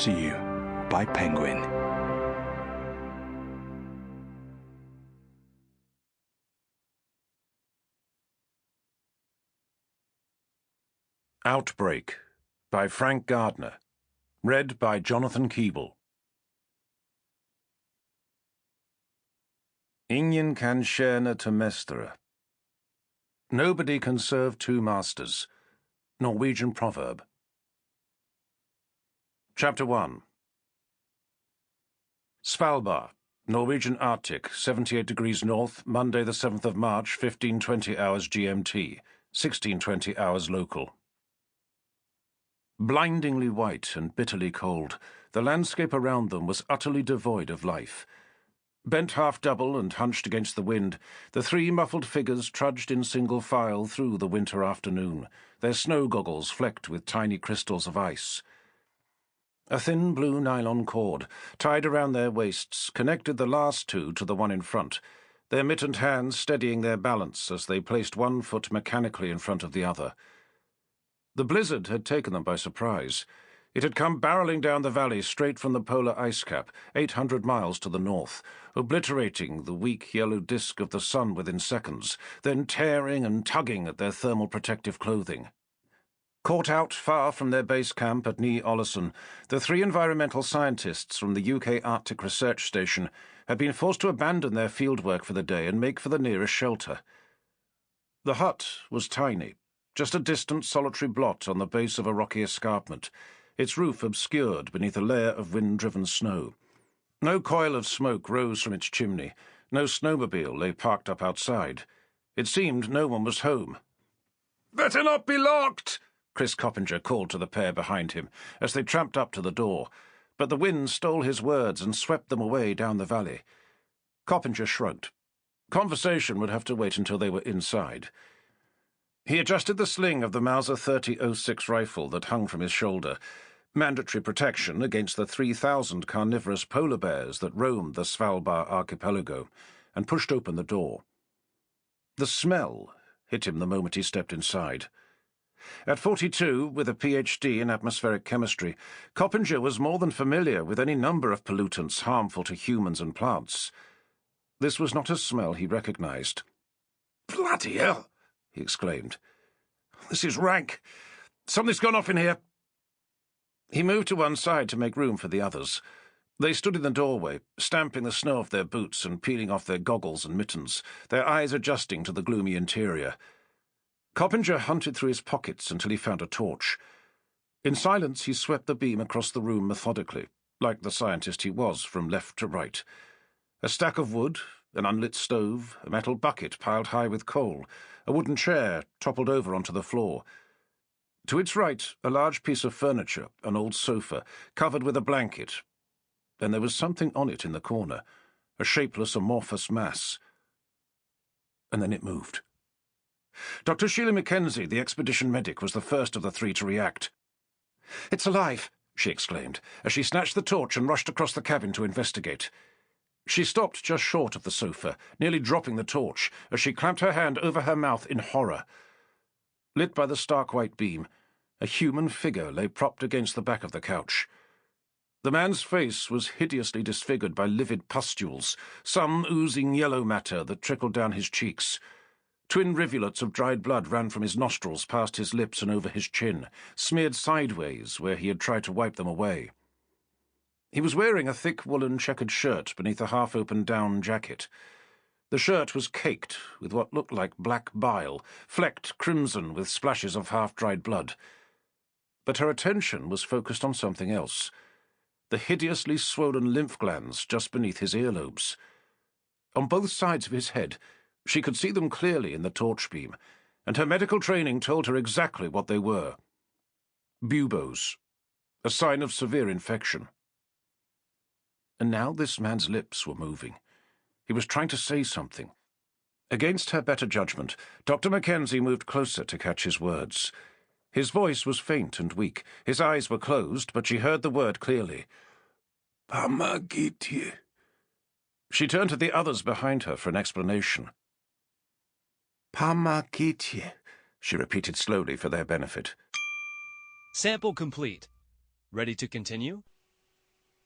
to you by Penguin. Outbreak by Frank Gardner. Read by Jonathan Keeble. Ingen kan tjäna till mästare. Nobody can serve two masters. Norwegian proverb. Chapter 1. Svalbard, Norwegian Arctic, 78 degrees north, Monday the 7th of March, 1520 hours GMT, 1620 hours local. Blindingly white and bitterly cold, the landscape around them was utterly devoid of life. Bent half-double and hunched against the wind, the three muffled figures trudged in single file through the winter afternoon, their snow goggles flecked with tiny crystals of ice. A thin blue nylon cord, tied around their waists, connected the last two to the one in front, their mittened hands steadying their balance as they placed one foot mechanically in front of the other. The blizzard had taken them by surprise. It had come barreling down the valley straight from the polar ice cap, 800 miles to the north, obliterating the weak yellow disk of the sun within seconds, then tearing and tugging at their thermal protective clothing. Caught out far from their base camp at Ny-Ålesund, the three environmental scientists from the UK Arctic Research Station had been forced to abandon their fieldwork for the day and make for the nearest shelter. The hut was tiny, just a distant solitary blot on the base of a rocky escarpment, its roof obscured beneath a layer of wind-driven snow. No coil of smoke rose from its chimney, no snowmobile lay parked up outside. It seemed no one was home. "Better not be locked!" Chris Coppinger called to the pair behind him as they tramped up to the door, but the wind stole his words and swept them away down the valley. Coppinger shrugged. Conversation would have to wait until they were inside. He adjusted the sling of the Mauser 30-06 rifle that hung from his shoulder, mandatory protection against the 3,000 carnivorous polar bears that roamed the Svalbard archipelago, and pushed open the door. The smell hit him the moment he stepped inside. At 42, with a PhD in atmospheric chemistry, Coppinger was more than familiar with any number of pollutants harmful to humans and plants. This was not a smell he recognized. "Bloody hell!" he exclaimed. "This is rank. Something's gone off in here." He moved to one side to make room for the others. They stood in the doorway, stamping the snow off their boots and peeling off their goggles and mittens, their eyes adjusting to the gloomy interior. Coppinger hunted through his pockets until he found a torch. In silence he swept the beam across the room methodically, like the scientist he was, from left to right. A stack of wood, an unlit stove, a metal bucket piled high with coal, a wooden chair toppled over onto the floor. To its right, a large piece of furniture, an old sofa, covered with a blanket. Then there was something on it in the corner, a shapeless, amorphous mass. And then it moved. Dr. Sheila Mackenzie, the expedition medic, was the first of the three to react. "It's alive!" she exclaimed, as she snatched the torch and rushed across the cabin to investigate. She stopped just short of the sofa, nearly dropping the torch, as she clamped her hand over her mouth in horror. Lit by the stark white beam, a human figure lay propped against the back of the couch. The man's face was hideously disfigured by livid pustules, some oozing yellow matter that trickled down his cheeks. Twin rivulets of dried blood ran from his nostrils past his lips and over his chin, smeared sideways where he had tried to wipe them away. He was wearing a thick woolen checkered shirt beneath a half-open down jacket. The shirt was caked with what looked like black bile, flecked crimson with splashes of half-dried blood. But her attention was focused on something else, the hideously swollen lymph glands just beneath his earlobes. On both sides of his head, she could see them clearly in the torch beam, and her medical training told her exactly what they were. Buboes, a sign of severe infection. And now this man's lips were moving. He was trying to say something. Against her better judgment, Dr. Mackenzie moved closer to catch his words. His voice was faint and weak. His eyes were closed, but she heard the word clearly. "Pamagitye." She turned to the others behind her for an explanation. "Pamagitye," she repeated slowly for their benefit. Sample complete. Ready to continue?